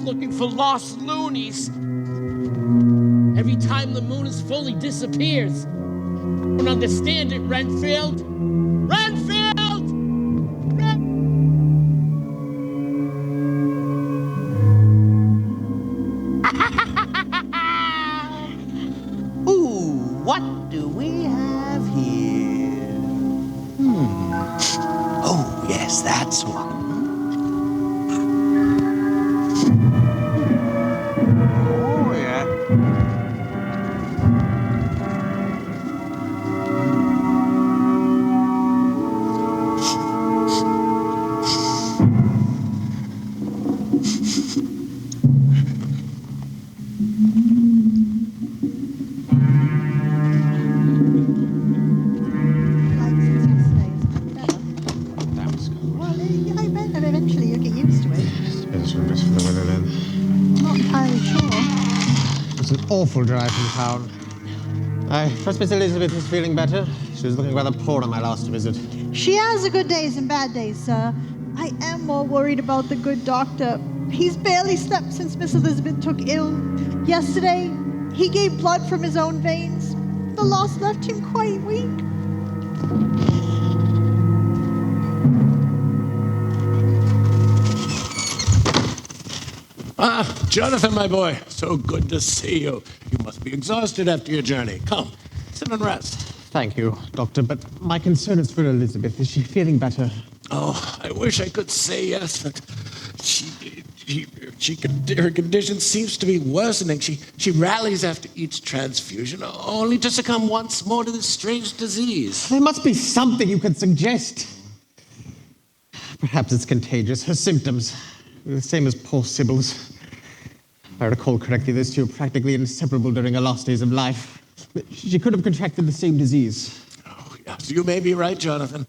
looking for lost loonies. Every time the moon is fully disappears. Don't understand it, Renfield. Renfield! Ooh, what do we have here? Oh, yes, that's one. Oh, yeah. Awful drive from town. I trust Miss Elizabeth is feeling better. She was looking rather poor on my last visit. She has her good days and bad days, sir. I am more worried about the good doctor. He's barely slept since Miss Elizabeth took ill. Yesterday, he gave blood from his own veins. The loss left him quite weak. Ah, Jonathan, my boy, so good to see you. You must be exhausted after your journey. Come, sit and rest. Thank you, Doctor, but my concern is for Elizabeth. Is she feeling better? Oh, I wish I could say yes, but her condition seems to be worsening. She rallies after each transfusion, only to succumb once more to this strange disease. There must be something you could suggest. Perhaps it's contagious. Her symptoms, the same as poor Sybil's. If I recall correctly, those two were practically inseparable during her last days of life. She could have contracted the same disease. Oh, yes, you may be right, Jonathan.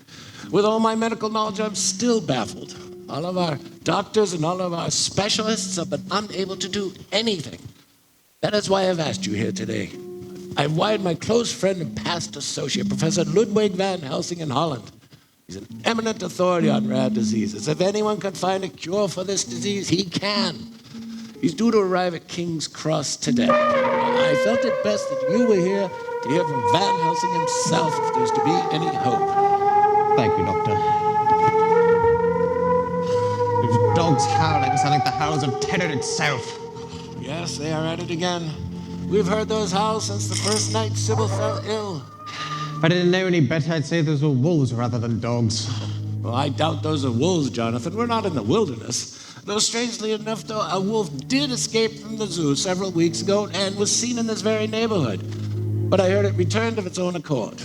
With all my medical knowledge, I'm still baffled. All of our doctors and all of our specialists have been unable to do anything. That is why I've asked you here today. I've wired my close friend and past associate, Professor Ludwig van Helsing in Holland. He's an eminent authority on rare diseases. If anyone can find a cure for this disease, he can. He's due to arrive at King's Cross today. I felt it best that you were here to hear from Van Helsing himself if there's to be any hope. Thank you, Doctor. Those dogs howling sound like the howls of terror itself. Yes, they are at it again. We've heard those howls since the first night Sybil fell ill. If I didn't know any better, I'd say those were wolves rather than dogs. Well, I doubt those are wolves, Jonathan. We're not in the wilderness. Though strangely enough, though, a wolf did escape from the zoo several weeks ago and was seen in this very neighborhood. But I heard it returned of its own accord.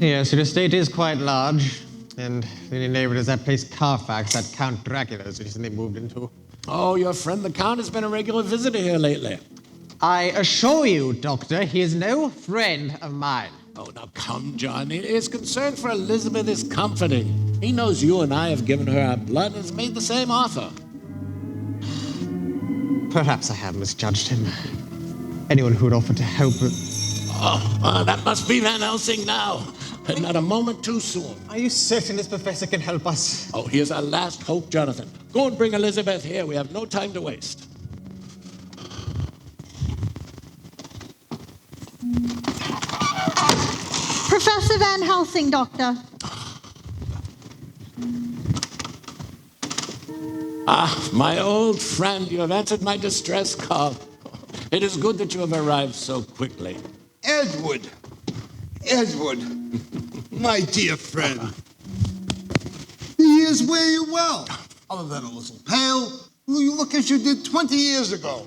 Yes, your estate is quite large. And the only neighbor is that place Carfax that Count Dracula's recently moved into. Oh, your friend the Count has been a regular visitor here lately. I assure you, Doctor, he is no friend of mine. Oh, now come, John. His concern for Elizabeth is comforting. He knows you and I have given her our blood and has made the same offer. Perhaps I have misjudged him. Anyone who would offer to help... That must be Van Helsing now. And not a moment too soon. Are you certain this professor can help us? Oh, here's our last hope, Jonathan. Go and bring Elizabeth here. We have no time to waste. Professor Van Helsing, Doctor. Ah, my old friend, you have answered my distress call. It is good that you have arrived so quickly. Edward, my dear friend. The years wear you well. Other than a little pale, you look as you did 20 years ago.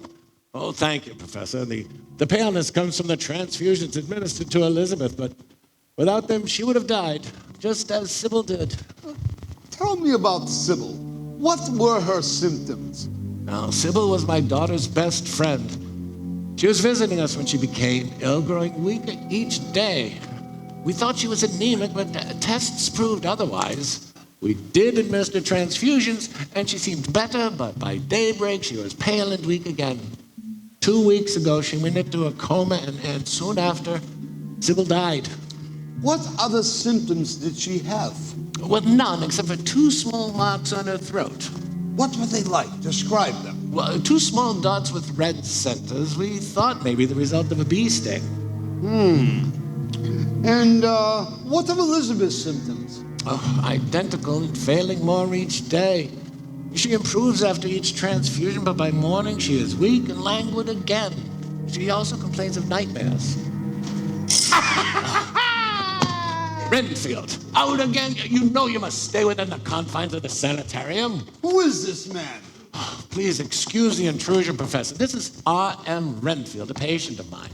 Oh, thank you, Professor. The paleness comes from the transfusions administered to Elizabeth, but without them, she would have died, just as Sybil did. Tell me about Sybil. What were her symptoms? Now, Sybil was my daughter's best friend. She was visiting us when she became ill, growing weaker each day. We thought she was anemic, but tests proved otherwise. We did administer transfusions, and she seemed better, but by daybreak, she was pale and weak again. 2 weeks ago, she went into a coma, and soon after, Sybil died. What other symptoms did she have? Well, none, except for 2 small marks on her throat. What were they like? Describe them. Well, two small dots with red centers. We thought maybe the result of a bee sting. And what of Elizabeth's symptoms? Oh, identical and failing more each day. She improves after each transfusion, but by morning she is weak and languid again. She also complains of nightmares. Renfield, out again? You know you must stay within the confines of the sanitarium. Who is this man? Please excuse the intrusion, Professor. This is R.M. Renfield, a patient of mine.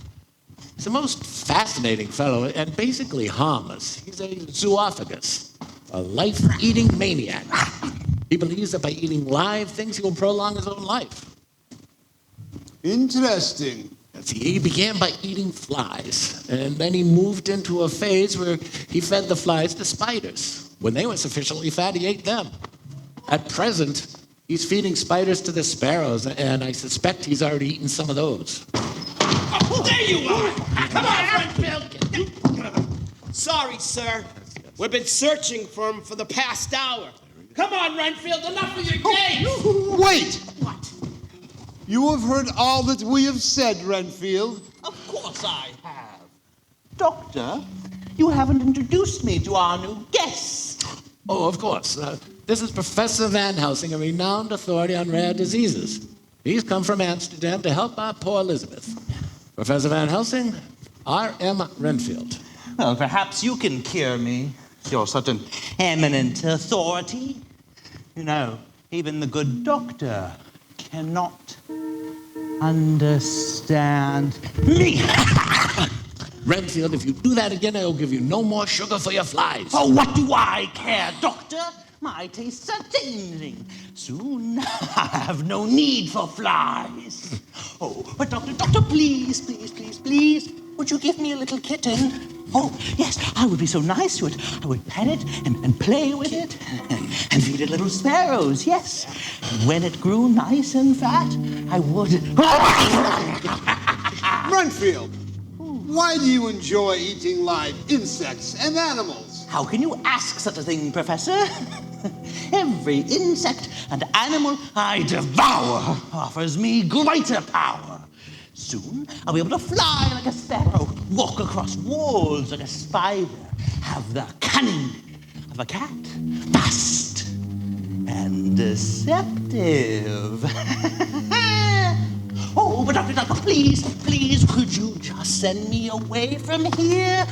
He's a most fascinating fellow and basically harmless. He's a zooophagus, a life-eating maniac. He believes that by eating live things, he will prolong his own life. Interesting. See, he began by eating flies, and then he moved into a phase where he fed the flies to spiders. When they were sufficiently fat, he ate them. At present, he's feeding spiders to the sparrows, and I suspect he's already eaten some of those. Oh, there you are! Come on, Renfield! Sorry, sir. We've been searching for him for the past hour. Come on, Renfield, enough of your games! Wait! What? You have heard all that we have said, Renfield. Of course I have. Doctor, you haven't introduced me to our new guest. Oh, of course. This is Professor Van Helsing, a renowned authority on rare diseases. He's come from Amsterdam to help our poor Elizabeth. Professor Van Helsing, R.M. Renfield. Well, perhaps you can cure me. You're such an eminent authority. You know, even the good doctor cannot understand me. Renfield, if you do that again, I'll give you no more sugar for your flies. Oh, what do I care, doctor? My tastes are changing. Soon I have no need for flies. Oh, but doctor, please, would you give me a little kitten? Oh, yes, I would be so nice to it. I would pet it and play with it and feed it little sparrows, yes. And when it grew nice and fat, I would... Renfield, why do you enjoy eating live insects and animals? How can you ask such a thing, Professor? Every insect and animal I devour offers me greater power. Soon, I'll be able to fly like a sparrow, walk across walls like a spider, have the cunning of a cat, fast and deceptive. Oh, but doctor, please, could you just send me away from here?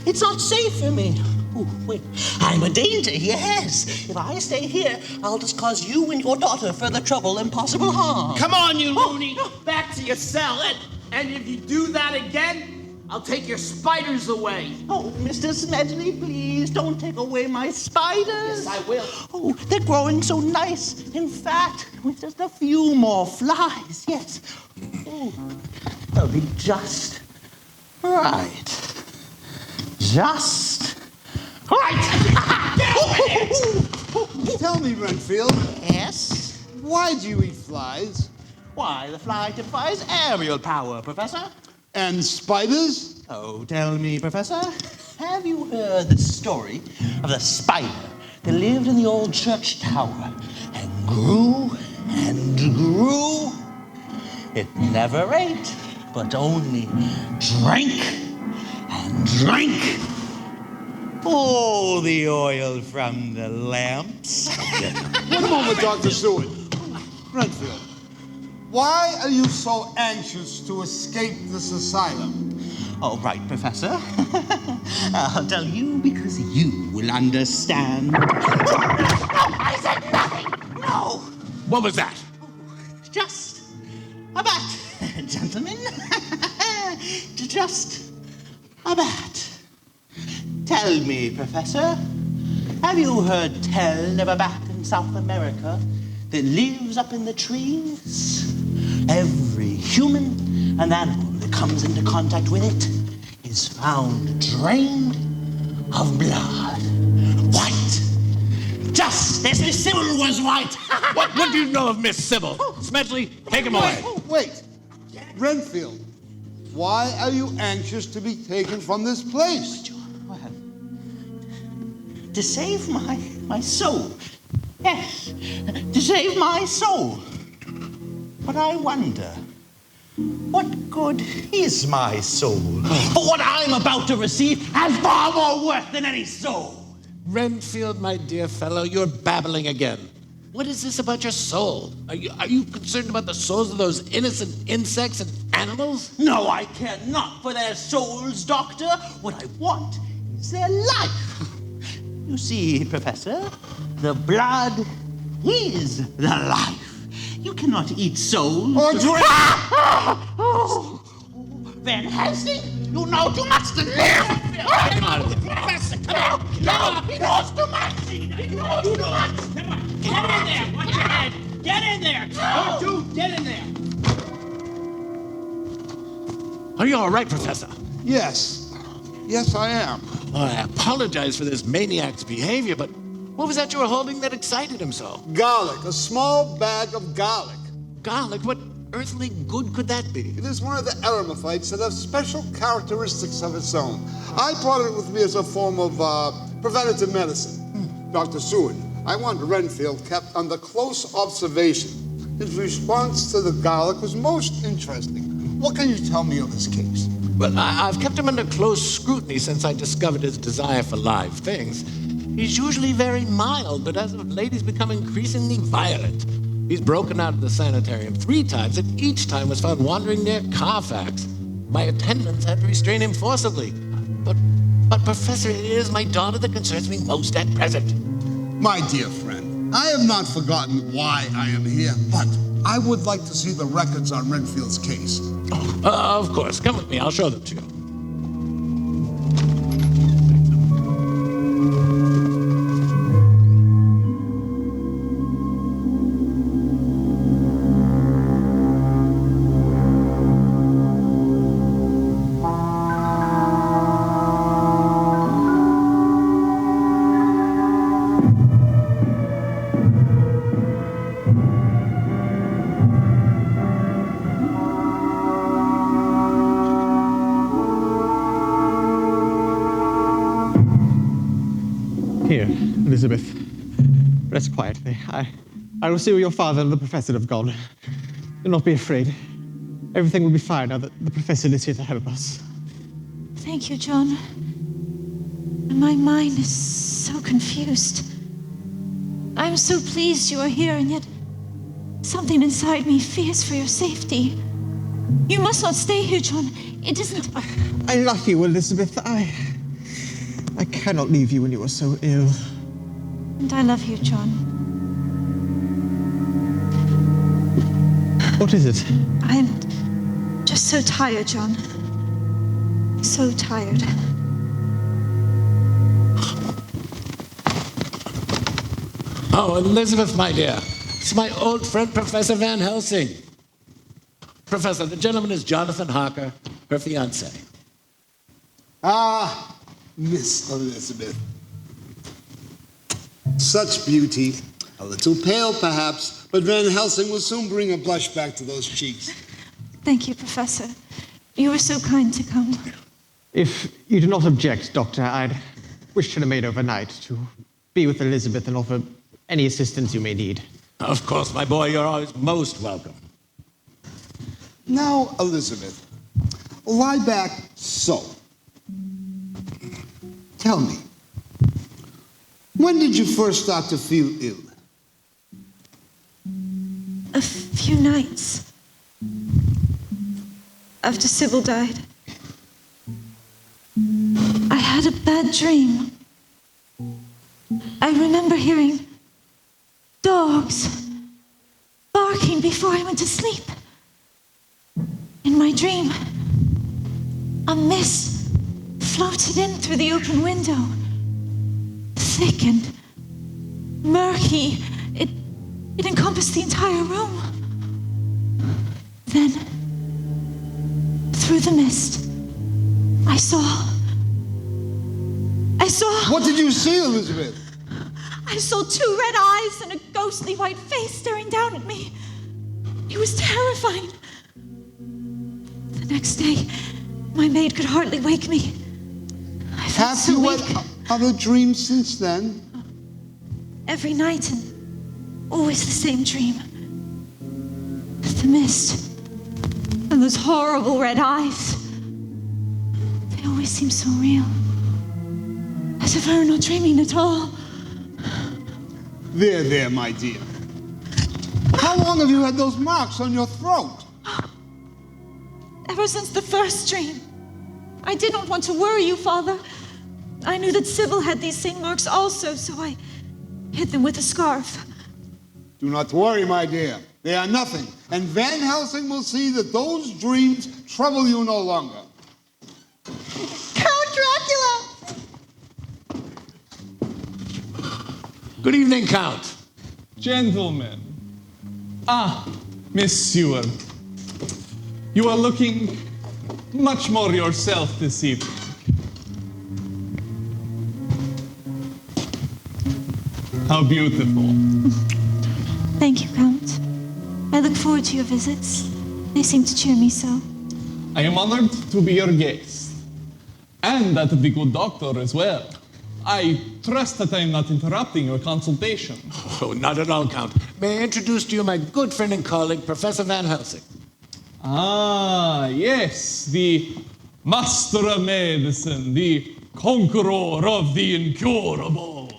It's not safe for me. Oh, wait, I'm a danger, yes. If I stay here, I'll just cause you and your daughter further trouble and possible harm. Come on, you loony! Back to your cell, and if you do that again, I'll take your spiders away. Oh, Mr. Smedley, please don't take away my spiders. Yes, I will. Oh, they're growing so nice and fat with just a few more flies, yes. Oh, they'll be just right. Just right. Tell me, Renfield, Yes? why do you eat flies? Why, the fly typifies aerial power, Professor. And spiders? Oh, tell me, Professor, have you heard the story of the spider that lived in the old church tower and grew and grew? It never ate, but only drank and drank. Oh, the oil from the lamps. One moment, Dr. Seward. Renfield, why are you so anxious to escape this asylum? Oh, right, Professor. I'll tell you because you will understand. No, I said nothing. No. What was that? Just a bat, gentlemen. Just a bat. Tell me, Professor, have you heard tell of a bat in South America that lives up in the trees? Every human and animal that comes into contact with it is found drained of blood. White. Just as Miss Sybil was white. What do you know of Miss Sybil? Smedley, take him away. Wait, Renfield, why are you anxious to be taken from this place? Well, to save my soul. Yes, to save my soul. But I wonder, what good is my soul? For what I'm about to receive has far more worth than any soul. Renfield, my dear fellow, you're babbling again. What is this about your soul? Are you concerned about the souls of those innocent insects and animals? No, I care not for their souls, Doctor. What I want is their life. You see, Professor, the blood is the life. You cannot eat souls. Or drink. Van Helsing, you know too much to live. Come out of here. Professor, come on. No, he knows too much. You know too much. Come on. Get in there. Watch your head. Get in there. You two, get in there. Are you all right, Professor? Yes. Yes, I am. Oh, I apologize for this maniac's behavior, but what was that you were holding that excited him so? Garlic, a small bag of garlic. Garlic? What earthly good could that be? It is one of the eremophytes that has special characteristics of its own. I brought it with me as a form of preventative medicine. Dr. Seward, I want Renfield kept under close observation. His response to the garlic was most interesting. What can you tell me of his case? Well, I've kept him under close scrutiny since I discovered his desire for live things. He's usually very mild, but as of late he's become increasingly violent. He's broken out of the sanitarium 3 times, and each time was found wandering near Carfax. My attendants had to restrain him forcibly. But Professor, it is my daughter that concerns me most at present. My dear friend, I have not forgotten why I am here, but I would like to see the records on Renfield's case. Of course. Come with me. I'll show them to you. Here, Elizabeth. Rest quietly. I will see where your father and the professor have gone. Do not be afraid. Everything will be fine now that the professor is here to help us. Thank you, John. My mind is so confused. I'm so pleased you are here, and yet something inside me fears for your safety. You must not stay here, John. It isn't... I love you, Elizabeth. I cannot leave you when you are so ill. And I love you, John. What is it? I'm just so tired, John. So tired. Oh, Elizabeth, my dear. It's my old friend, Professor Van Helsing. Professor, the gentleman is Jonathan Harker, her fiancé. Ah, Miss Elizabeth. Such beauty. A little pale, perhaps, but Van Helsing will soon bring a blush back to those cheeks. Thank you, Professor. You were so kind to come. If you do not object, Doctor, I'd wish to remain overnight to be with Elizabeth and offer any assistance you may need. Of course, my boy, you're always most welcome. Now, Elizabeth, lie back so. Tell me, when did you first start to feel ill? A few nights after Sybil died, I had a bad dream. I remember hearing dogs barking before I went to sleep. In my dream, a mist floated in through the open window, thick and murky. It encompassed the entire room. Then, through the mist, I saw... What did you see, Elizabeth? I saw 2 red eyes and a ghostly white face staring down at me. It was terrifying. The next day, my maid could hardly wake me. I felt Have so you weak. had other dreams since then? Every night and always the same dream. The mist. And those horrible red eyes. They always seem so real. As if I were not dreaming at all. There, my dear. How long have you had those marks on your throat? Ever since the first dream. I did not want to worry you, Father. I knew that Sybil had these same marks also, so I hid them with a scarf. Do not worry, my dear. They are nothing. And Van Helsing will see that those dreams trouble you no longer. Count Dracula! Good evening, Count. Gentlemen. Miss Seward. You are looking much more yourself this evening. How beautiful. Thank you, Count. I look forward to your visits. They seem to cheer me so. I am honored to be your guest. And that of the good doctor as well. I trust that I am not interrupting your consultation. Oh, not at all, Count. May I introduce to you my good friend and colleague, Professor Van Helsing? Yes, the master of medicine, the conqueror of the incurable.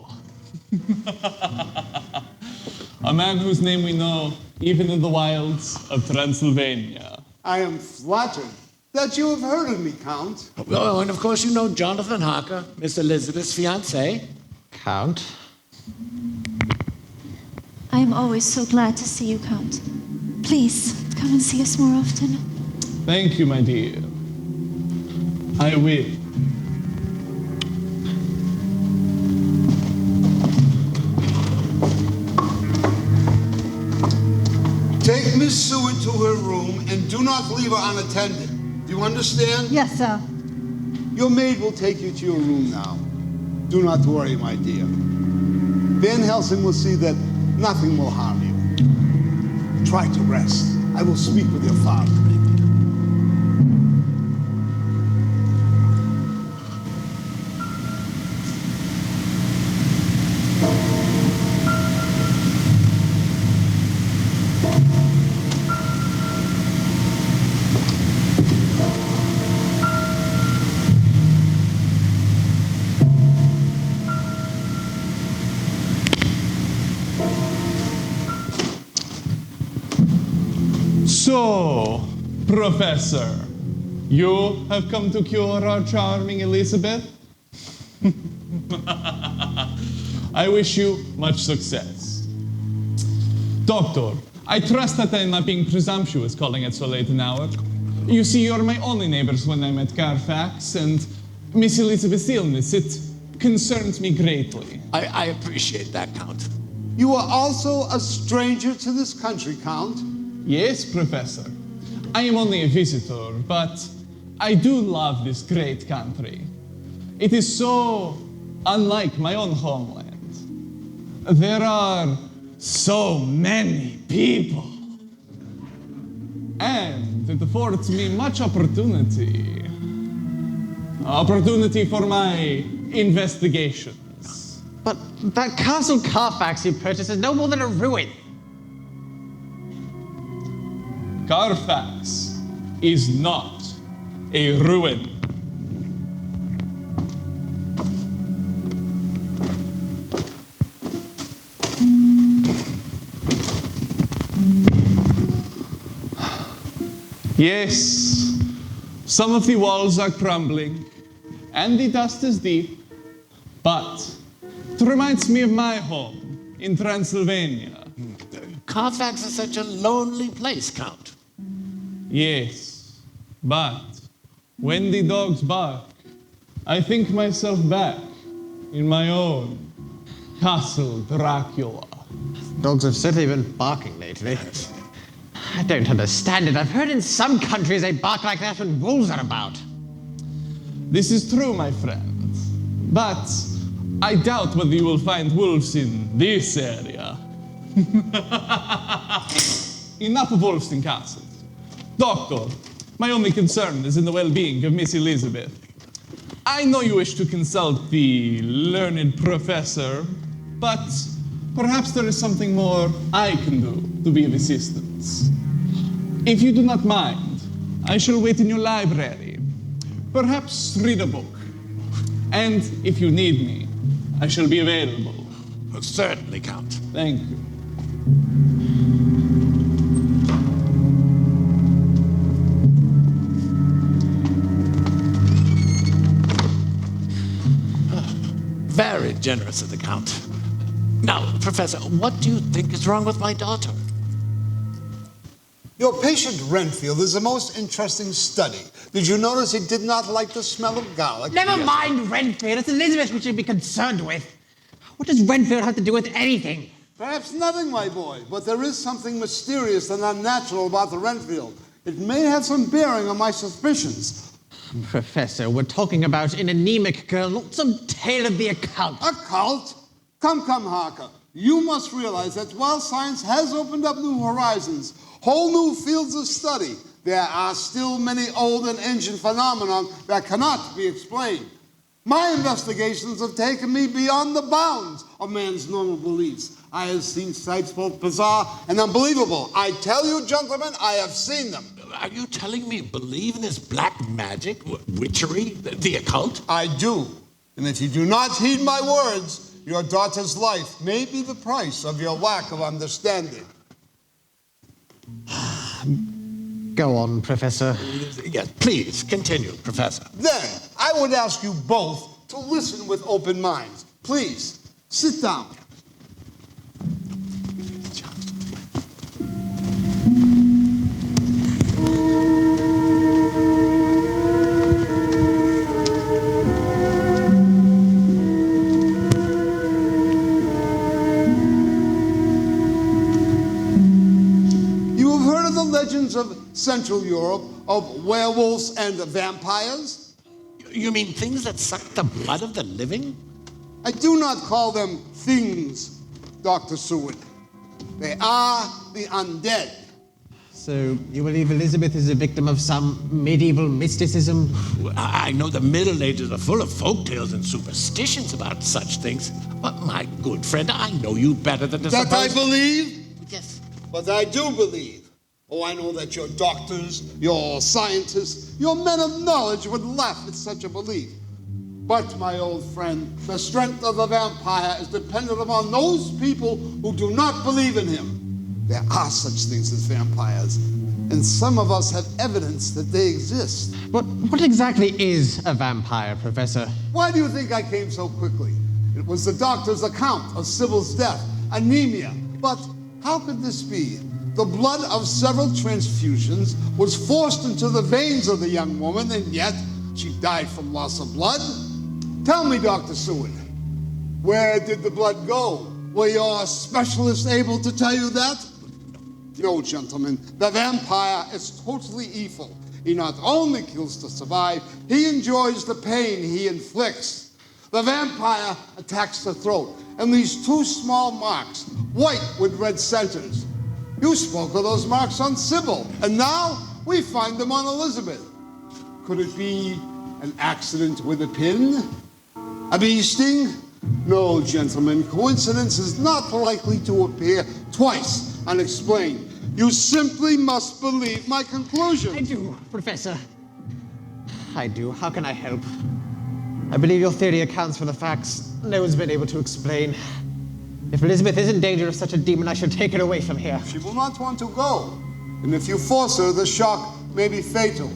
A man whose name we know even in the wilds of Transylvania. I am flattered that you have heard of me, Count. Oh, and of course you know Jonathan Harker, Miss Elizabeth's fiancé. Count? I am always so glad to see you, Count. Please, come and see us more often. Thank you, my dear. I will. Take Miss Seward to her room and do not leave her unattended. Do you understand? Yes, sir. Your maid will take you to your room now. Do not worry, my dear. Van Helsing will see that nothing will harm you. Try to rest. I will speak with your father. So, Professor, you have come to cure our charming Elizabeth? I wish you much success. Doctor, I trust that I'm not being presumptuous calling at so late an hour. You see, you're my only neighbors when I'm at Carfax, and Miss Elizabeth's illness, it concerns me greatly. I appreciate that, Count. You are also a stranger to this country, Count. Yes, Professor. I am only a visitor, but I do love this great country. It is so unlike my own homeland. There are so many people. And it affords me much opportunity. Opportunity for my investigations. But that Castle Carfax you purchased is no more than a ruin. Carfax is not a ruin. Yes, some of the walls are crumbling, and the dust is deep, but it reminds me of my home in Transylvania. Carfax is such a lonely place, Count. Yes, but when the dogs bark, I think myself back in my own Castle Dracula. Dogs have certainly been barking lately. I don't understand it. I've heard in some countries they bark like that when wolves are about. This is true, my friend, but I doubt whether you will find wolves in this area. Enough of Wolfston Castle. Doctor, my only concern is in the well-being of Miss Elizabeth. I know you wish to consult the learned professor, but perhaps there is something more I can do to be of assistance. If you do not mind, I shall wait in your library. Perhaps read a book. And if you need me, I shall be available. Certainly, Count. Thank you. Very generous of the Count. Now, Professor, what do you think is wrong with my daughter? Your patient Renfield is a most interesting study. Did you notice he did not like the smell of garlic? Never mind Renfield. It's Elizabeth we should be concerned with. What does Renfield have to do with anything? Perhaps nothing, my boy, but there is something mysterious and unnatural about the Renfield. It may have some bearing on my suspicions. Professor, we're talking about an anemic girl, not some tale of the occult. A cult? Come, Harker. You must realize that while science has opened up new horizons, whole new fields of study, there are still many old and ancient phenomena that cannot be explained. My investigations have taken me beyond the bounds of man's normal beliefs. I have seen sights both bizarre and unbelievable. I tell you, gentlemen, I have seen them. Are you telling me you believe in this black magic, witchery, the occult? I do. And if you do not heed my words, your daughter's life may be the price of your lack of understanding. Go on, Professor. Yes, please, continue, Professor. Then, I would ask you both to listen with open minds. Please, sit down. Legends of Central Europe, of werewolves and vampires? You mean things that suck the blood of the living? I do not call them things, Dr. Seward. They are the undead. So you believe Elizabeth is a victim of some medieval mysticism? I know the Middle Ages are full of folktales and superstitions about such things, but my good friend, I know you better than to That I suppose... believe? Yes. But I do believe. Oh, I know that your doctors, your scientists, your men of knowledge would laugh at such a belief. But, my old friend, the strength of the vampire is dependent upon those people who do not believe in him. There are such things as vampires, and some of us have evidence that they exist. But what exactly is a vampire, Professor? Why do you think I came so quickly? It was the doctor's account of Sybil's death, anemia. But how could this be? The blood of several transfusions was forced into the veins of the young woman, and yet she died from loss of blood. Tell me, Dr. Seward, where did the blood go? Were your specialists able to tell you that? No, gentlemen, the vampire is totally evil. He not only kills to survive, he enjoys the pain he inflicts. The vampire attacks the throat and leaves two small marks, white with red centers. You spoke of those marks on Sybil, and now we find them on Elizabeth. Could it be an accident with a pin? A bee sting? No, gentlemen, coincidence is not likely to appear twice unexplained. You simply must believe my conclusion. I do, Professor. I do. How can I help? I believe your theory accounts for the facts no one's been able to explain. If Elizabeth is in danger of such a demon, I should take her away from here. She will not want to go. And if you force her, the shock may be fatal.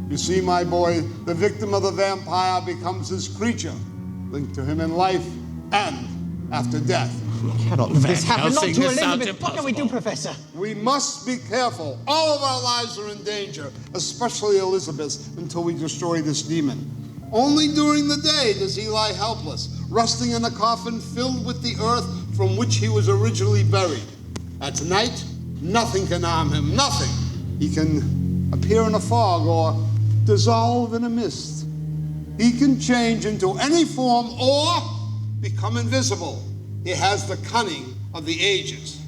You see, my boy, the victim of the vampire becomes his creature, linked to him in life and after death. Cannot this happen? Not to Helsing, this sounds Elizabeth. What can we do, Professor? We must be careful. All of our lives are in danger, especially Elizabeth's, until we destroy this demon. Only during the day does he lie helpless, rusting in a coffin filled with the earth from which he was originally buried. At night, nothing can harm him, nothing. He can appear in a fog or dissolve in a mist. He can change into any form or become invisible. He has the cunning of the ages.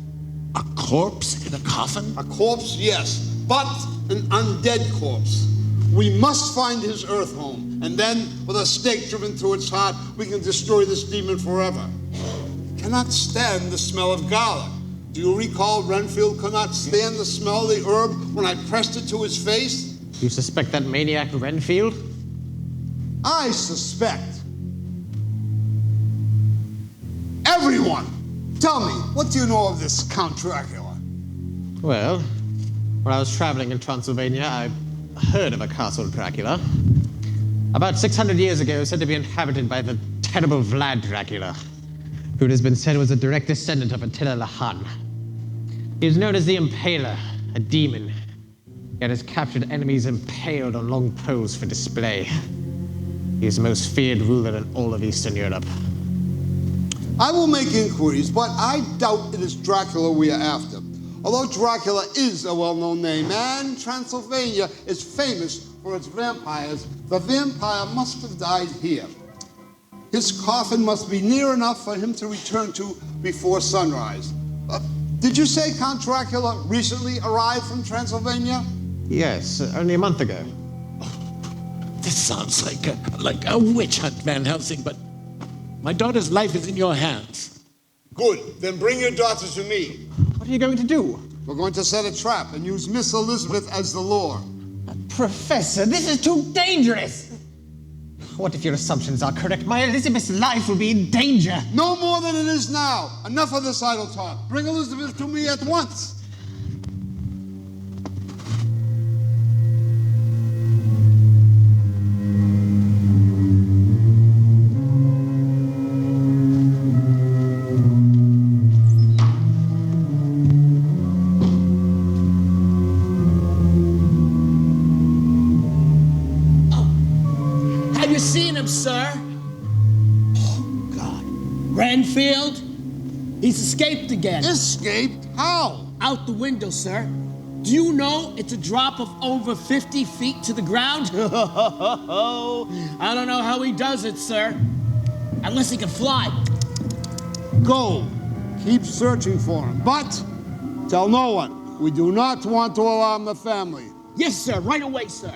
A corpse in a coffin? A corpse, yes, but an undead corpse. We must find his earth home, and then, with a stake driven through its heart, we can destroy this demon forever. He cannot stand the smell of garlic. Do you recall Renfield could not stand the smell of the herb when I pressed it to his face? You suspect that maniac Renfield? I suspect everyone. Tell me, what do you know of this Count Dracula? Well, when I was traveling in Transylvania, I heard of a castle Dracula. About 600 years ago, said to be inhabited by the terrible Vlad Dracula, who it has been said was a direct descendant of Attila the Hun. He is known as the Impaler, a demon, yet has captured enemies impaled on long poles for display. He is the most feared ruler in all of Eastern Europe. I will make inquiries, but I doubt it is Dracula we are after. Although Dracula is a well-known name, and Transylvania is famous for its vampires, the vampire must have died here. His coffin must be near enough for him to return to before sunrise. Did you say Count Dracula recently arrived from Transylvania? Yes, only a month ago. This sounds like a witch hunt, Van Helsing, but my daughter's life is in your hands. Good. Then bring your daughter to me. What are you going to do? We're going to set a trap and use Miss Elizabeth as the lure. Professor, this is too dangerous! What if your assumptions are correct? My Elizabeth's life will be in danger. No more than it is now. Enough of this idle talk. Bring Elizabeth to me at once. Sir? Oh, God. Renfield? He's escaped again. Escaped? How? Out the window, sir. Do you know it's a drop of over 50 feet to the ground? I don't know how he does it, sir. Unless he can fly. Go. Keep searching for him. But tell no one. We do not want to alarm the family. Yes, sir. Right away, sir.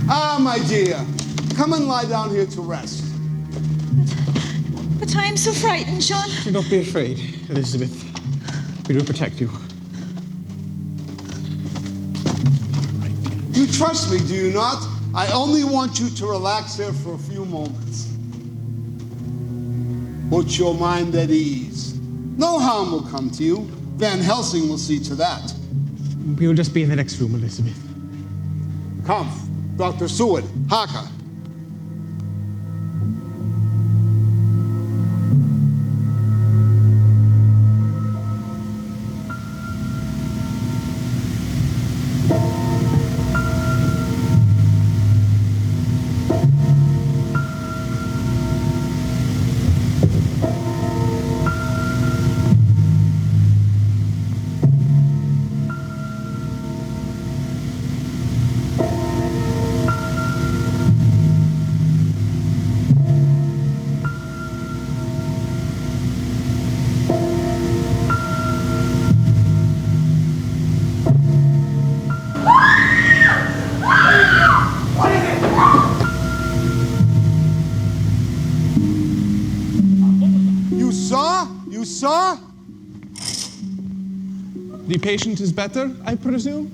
Ah, my dear, come and lie down here to rest. But I am so frightened, John. Do not be afraid, Elizabeth. We will protect you. You trust me, do you not? I only want you to relax here for a few moments. Put your mind at ease. No harm will come to you. Van Helsing will see to that. We will just be in the next room, Elizabeth. Come. Dr. Seward, Harker. You saw? The patient is better, I presume?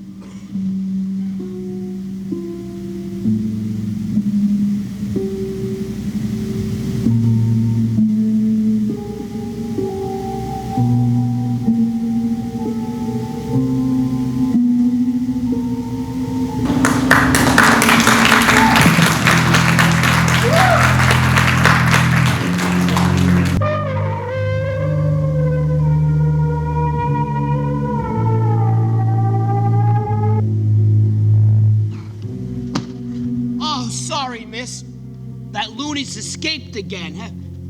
That loony's escaped again.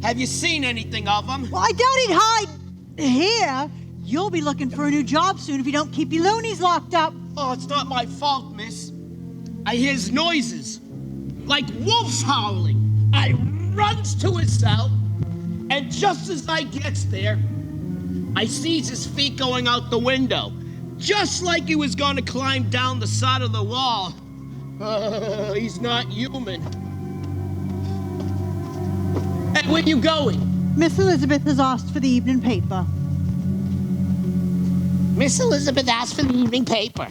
Have you seen anything of him? Well, I doubt he'd hide here. You'll be looking for a new job soon if you don't keep your loonies locked up. Oh, it's not my fault, miss. I hears noises, like wolves howling. I runs to his cell, and just as I gets there, I sees his feet going out the window, just like he was going to climb down the side of the wall. He's not human. Hey, where you going? Miss Elizabeth has asked for the evening paper. Miss Elizabeth asked for the evening paper.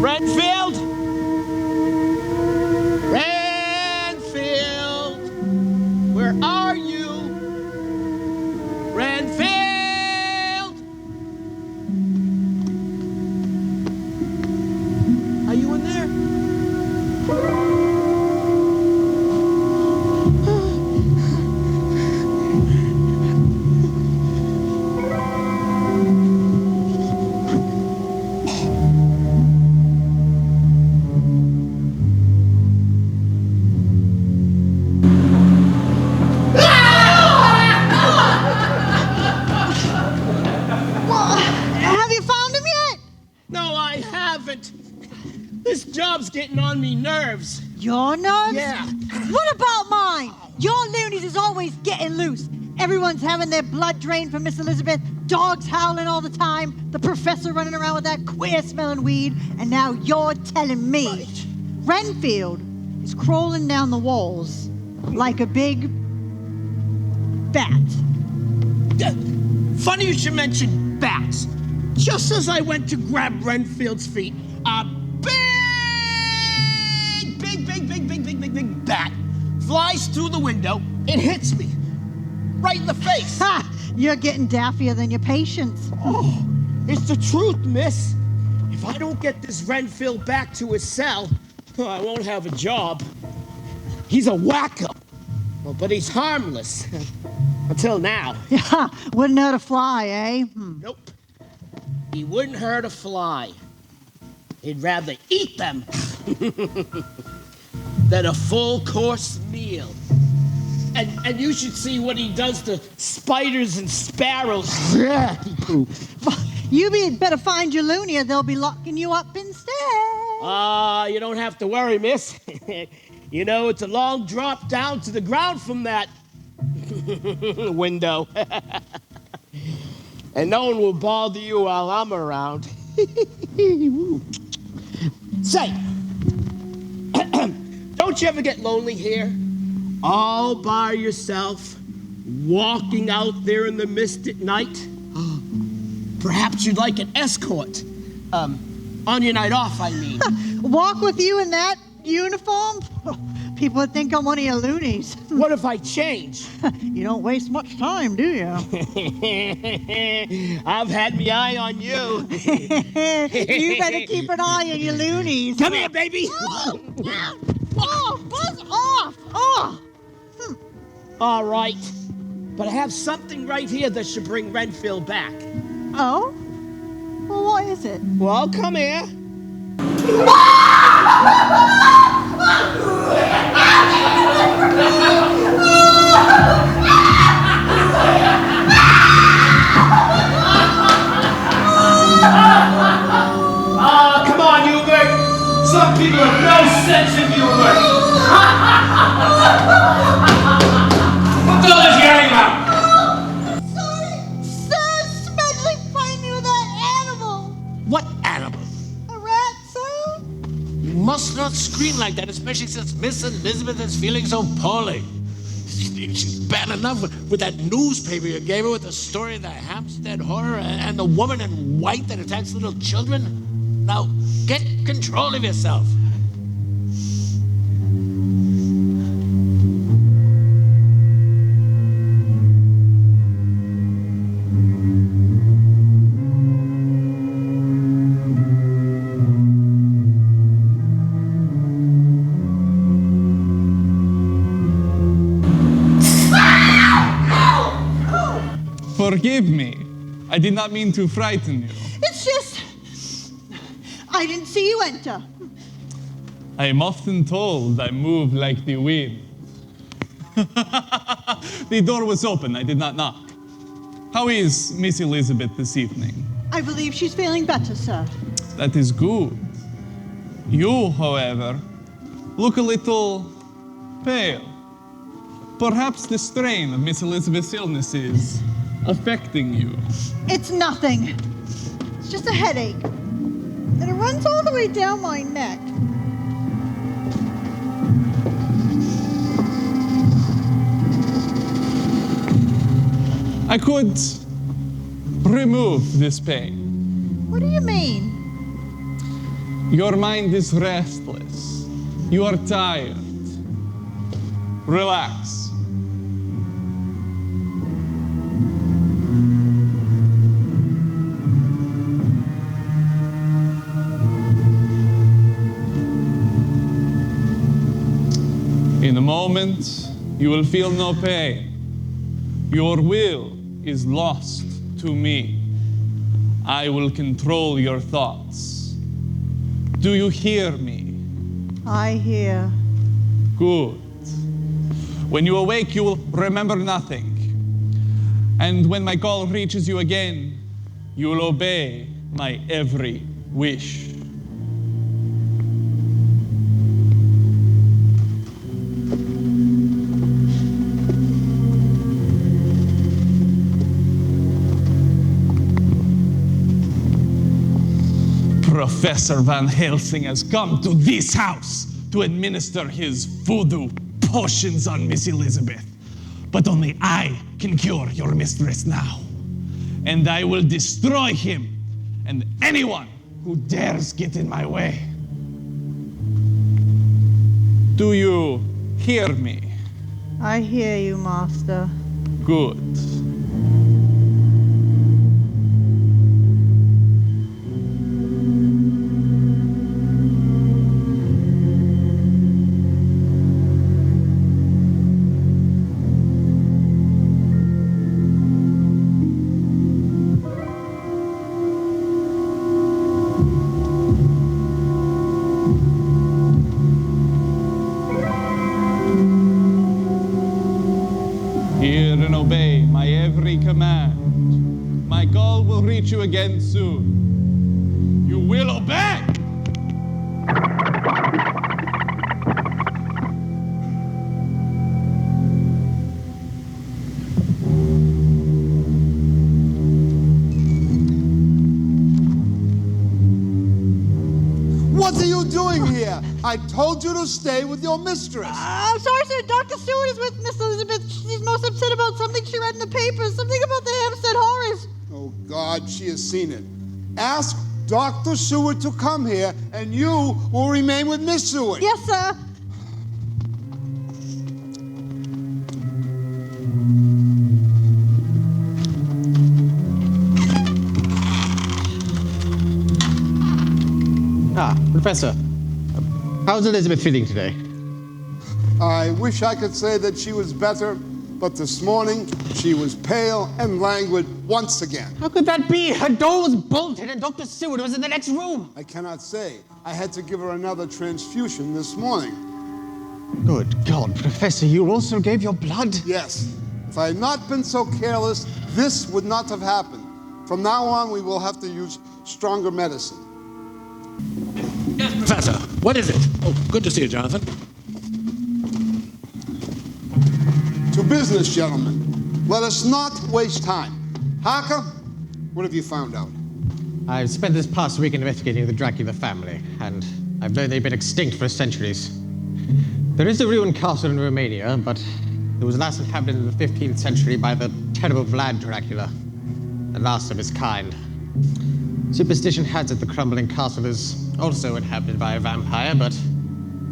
Renfield? Renfield? Where are you? Renfield? Are you in there? Have you found him yet? No, I haven't. This job's getting on me nerves. Your nerves? Yeah. What about mine? Your loonies is always getting loose. Everyone's having their blood drained from Miss Elizabeth, dogs howling all the time, the professor running around with that queer-smelling weed, and now you're telling me Renfield is crawling down the walls like a big bat. Funny you should mention bats. Just as I went to grab Renfield's feet, a big bat flies through the window and hits me right in the face. Ha! You're getting daffier than your patients. Oh, it's the truth, miss. If I don't get this Renfield back to his cell, I won't have a job. He's a wacko. Well, but he's harmless. Until now. Yeah, wouldn't hurt a fly, eh? Nope. He wouldn't hurt a fly. He'd rather eat them than a full course meal. And you should see what he does to spiders and sparrows. You better find your loony or they'll be locking you up instead. You don't have to worry, miss. You know, it's a long drop down to the ground from that window. And no one will bother you while I'm around. Say, don't you ever get lonely here? All by yourself, walking out there in the mist at night? Perhaps you'd like an escort. On your night off, I mean. Walk with you in that uniform? People would think I'm one of your loonies. What if I change? You don't waste much time, do you? I've had my eye on you. You better keep an eye on your loonies. Come here, baby. Oh, buzz off! Oh! All right. But I have something right here that should bring Renfield back. Oh? Well, what is it? Well, come here. Come on, Hubert. Some people have no sense of humor. What the hell is yelling about? Sir, especially find me with that animal. What animal? A rat, sir? You must not scream like that, especially since Miss Elizabeth is feeling so poorly. She's bad enough with that newspaper you gave her with the story of the Hampstead horror and the woman in white that attacks little children. Now, get control of yourself. Forgive me. I did not mean to frighten you. It's just... I didn't see you enter. I am often told I move like the wind. The door was open. I did not knock. How is Miss Elizabeth this evening? I believe she's feeling better, sir. That is good. You, however, look a little pale. Perhaps the strain of Miss Elizabeth's illness is affecting you? It's nothing. It's just a headache. And it runs all the way down my neck. I could remove this pain. What do you mean? Your mind is restless. You are tired. Relax. In a moment, you will feel no pain. Your will is lost to me. I will control your thoughts. Do you hear me? I hear. Good. When you awake, you will remember nothing. And when my call reaches you again, you will obey my every wish. Professor Van Helsing has come to this house to administer his voodoo potions on Miss Elizabeth. But only I can cure your mistress now. And I will destroy him and anyone who dares get in my way. Do you hear me? I hear you, Master. Good. Hear and obey my every command. My call will reach you again soon. You will obey! What are you doing here? I told you to stay with your mistress. I'm sorry, sir. Dr. Stewart is with Miss Elizabeth. She's most upset about something she read in the paper. Something about the Hampstead Horrors. Oh, God, she has seen it. Ask Dr. Seward to come here, and you will remain with Miss Seward. Yes, sir. Professor, how's Elizabeth feeling today? I wish I could say that she was better, but this morning she was pale and languid once again. How could that be? Her door was bolted and Dr. Seward was in the next room. I cannot say. I had to give her another transfusion this morning. Good God, Professor, you also gave your blood? Yes. If I had not been so careless, this would not have happened. From now on, we will have to use stronger medicine. Yes, Professor. What is it? Oh, good to see you, Jonathan. To business, gentlemen. Let us not waste time. Harker, what have you found out? I've spent this past week investigating the Dracula family, and I've learned they've been extinct for centuries. There is a ruined castle in Romania, but it was last inhabited in the 15th century by the terrible Vlad Dracula, the last of his kind. Superstition has it the crumbling castle is also inhabited by a vampire, but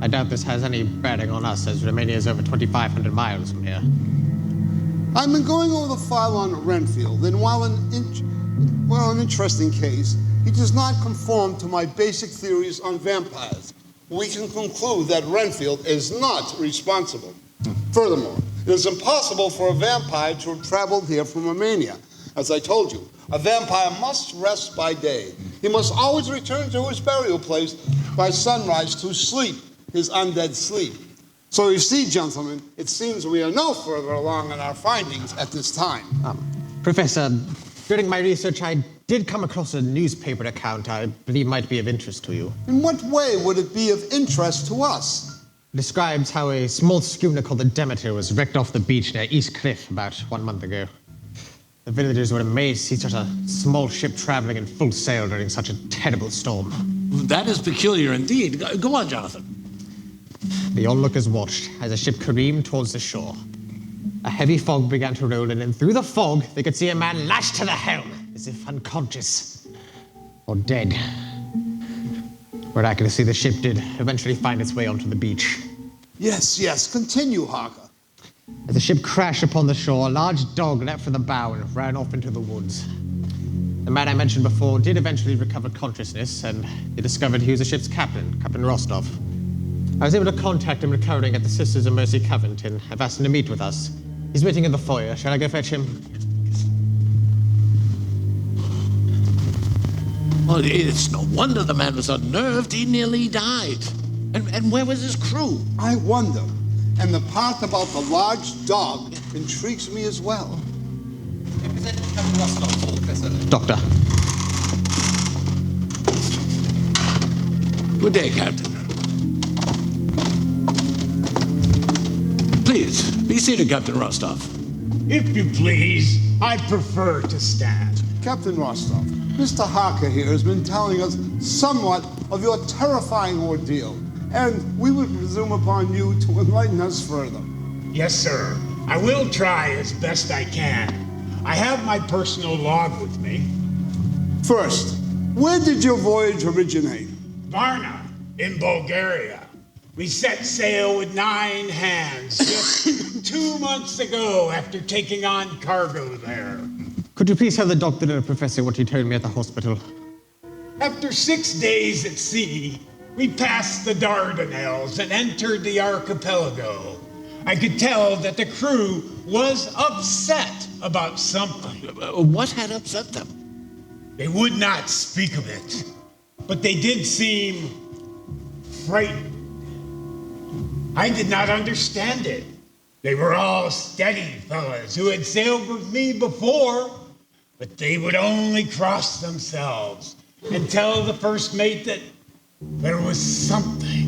I doubt this has any bearing on us, as Romania is over 2,500 miles from here. I've been going over the file on Renfield, and while an interesting case, he does not conform to my basic theories on vampires. We can conclude that Renfield is not responsible. Furthermore, it is impossible for a vampire to have traveled here from Romania. As I told you, a vampire must rest by day. He must always return to his burial place by sunrise to sleep his undead sleep. So you see, gentlemen, it seems we are no further along in our findings at this time. Professor, during my research, I did come across a newspaper account I believe might be of interest to you. In what way would it be of interest to us? It describes how a small schooner called the Demeter was wrecked off the beach near East Cliff about 1 month ago. The villagers were amazed to see such a small ship traveling in full sail during such a terrible storm. That is peculiar indeed. Go on, Jonathan. The onlookers watched as the ship careened towards the shore. A heavy fog began to roll in, and through the fog, they could see a man lashed to the helm, as if unconscious or dead. Miraculously, the ship did eventually find its way onto the beach. Yes, continue, Harker. As the ship crashed upon the shore, a large dog leapt from the bow and ran off into the woods. The man I mentioned before did eventually recover consciousness, and they discovered he was the ship's captain, Captain Rostov. I was able to contact him recovering at the Sisters of Mercy Convent, and I've asked him to meet with us. He's waiting in the foyer. Shall I go fetch him? Well, it's no wonder the man was unnerved. He nearly died. And where was his crew? I wonder. And the part about the large dog intrigues me as well. Doctor. Good day, Captain. Please, be seated, Captain Rostov. If you please, I prefer to stand. Captain Rostov, Mr. Harker here has been telling us somewhat of your terrifying ordeal, and we would presume upon you to enlighten us further. Yes, sir. I will try as best I can. I have my personal log with me. First, where did your voyage originate? Varna, in Bulgaria. We set sail with 9 hands just 2 months ago after taking on cargo there. Could you please tell the doctor and the professor what he told me at the hospital? After 6 days at sea, we passed the Dardanelles and entered the archipelago. I could tell that the crew was upset about something. What had upset them? They would not speak of it, but they did seem frightened. I did not understand it. They were all steady fellas who had sailed with me before, but they would only cross themselves and tell the first mate that there was something.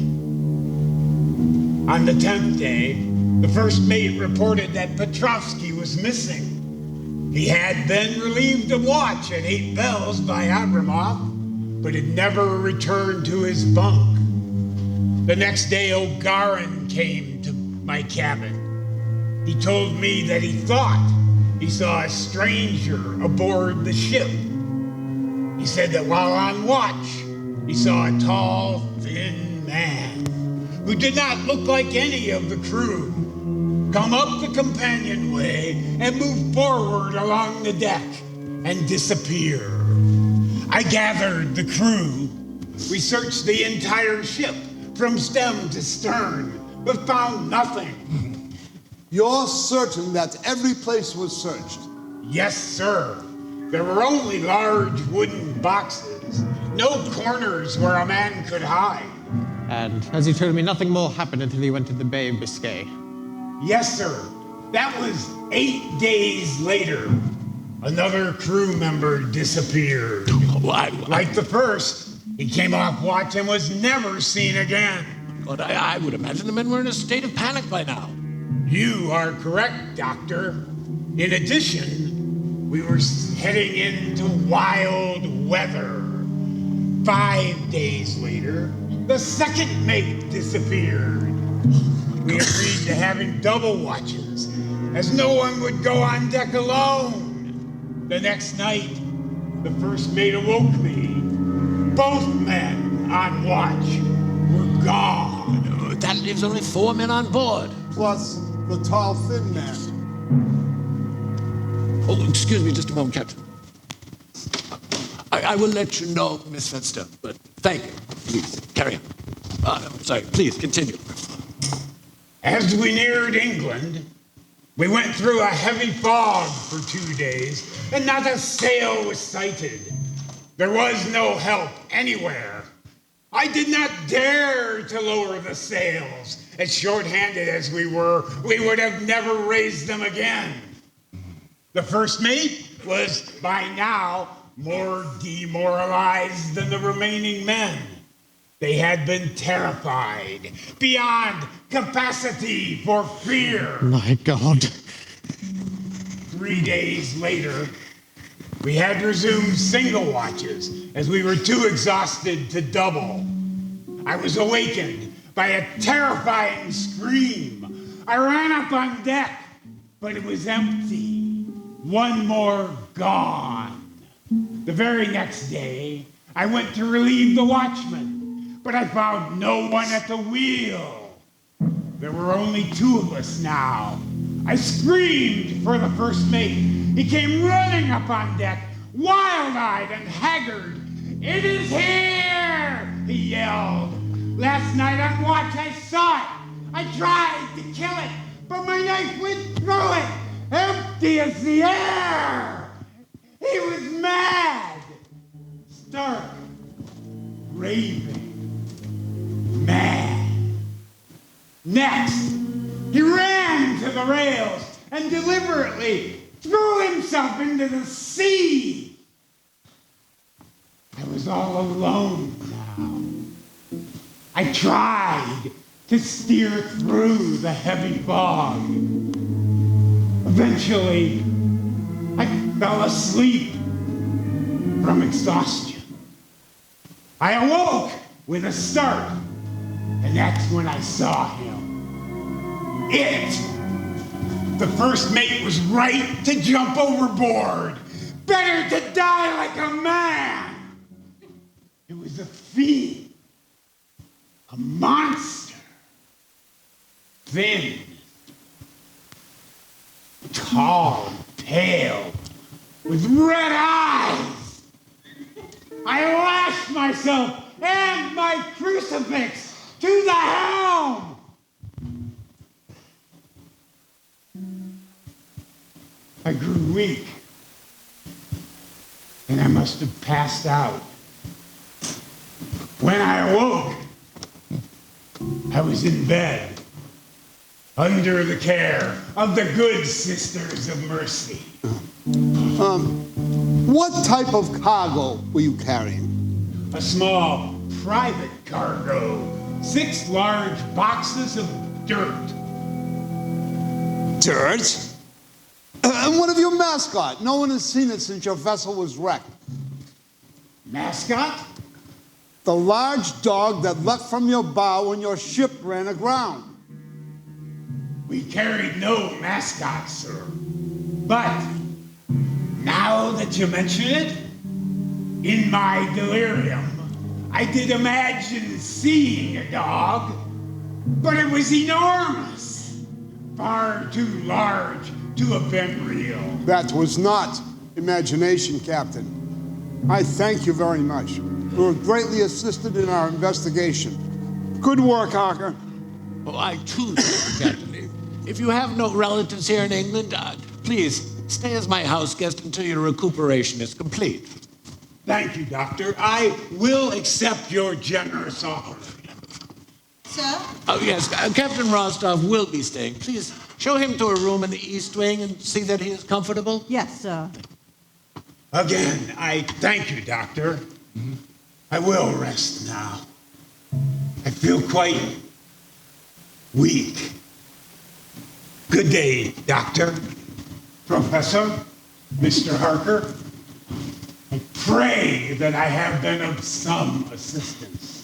On the 10th day, the first mate reported that Petrovsky was missing. He had been relieved of watch at 8 bells by Abramov, but had never returned to his bunk. The next day, O'Garin came to my cabin. He told me that he thought he saw a stranger aboard the ship. He said that while on watch, he saw a tall, thin man who did not look like any of the crew come up the companionway and move forward along the deck and disappear. I gathered the crew. We searched the entire ship from stem to stern, but found nothing. You're certain that every place was searched? Yes, sir. There were only large wooden boxes, no corners where a man could hide. And as you told me, nothing more happened until you went to the Bay of Biscay. Yes, sir. That was 8 days later. Another crew member disappeared. Like the first, he came off watch and was never seen again. But I would imagine the men were in a state of panic by now. You are correct, Doctor. In addition, we were heading into wild weather. 5 days later, the second mate disappeared. We agreed to having double watches, as no one would go on deck alone. The next night, the first mate awoke me. Both men on watch were gone. That leaves only 4 men on board. Plus the tall, thin man. Oh, excuse me just a moment, Captain. I will let you know, Miss Fenster, but thank you. Please, carry on. Sorry, please, continue. As we neared England, we went through a heavy fog for 2 days, and not a sail was sighted. There was no help anywhere. I did not dare to lower the sails. As short-handed as we were, we would have never raised them again. The first mate was by now more demoralized than the remaining men. They had been terrified beyond capacity for fear. My God. 3 days later, we had resumed single watches as we were too exhausted to double. I was awakened by a terrifying scream. I ran up on deck, but it was empty. One more gone. The very next day, I went to relieve the watchman, but I found no one at the wheel. There were only 2 of us now. I screamed for the first mate. He came running up on deck, wild-eyed and haggard. "It is here!" he yelled. "Last night on watch I saw it. I tried to kill it, but my knife went through it, empty as the air. He was mad, stark, raving, mad. Next, he ran to the rails and deliberately threw himself into the sea. I was all alone now. I tried to steer through the heavy fog. Eventually, I fell asleep from exhaustion. I awoke with a start, and that's when I saw him. The first mate was right to jump overboard. Better to die like a man. It was a fiend, a monster, thin, tall, pale, with red eyes. I lashed myself and my crucifix to the helm. I grew weak, and I must have passed out. When I awoke, I was in bed, under the care of the good Sisters of Mercy. What type of cargo were you carrying? A small private cargo, 6 large boxes of dirt. Dirt? And what of your mascot? No one has seen it since your vessel was wrecked. Mascot? The large dog that left from your bow when your ship ran aground. We carried no mascot, sir. But now that you mention it, in my delirium, I did imagine seeing a dog, but it was enormous, far too large to have been real. That was not imagination, Captain. I thank you very much. You were greatly assisted in our investigation. Good work, Harker. Oh, I too, Captain. If you have no relatives here in England, please stay as my house guest until your recuperation is complete. Thank you, Doctor. I will accept your generous offer. Sir? Oh, yes, Captain Rostov will be staying. Please show him to a room in the East Wing and see that he is comfortable. Yes, sir. Again, I thank you, Doctor. I will rest now. I feel quite weak. Good day, Doctor, Professor, Mr. Harker. I pray that I have been of some assistance.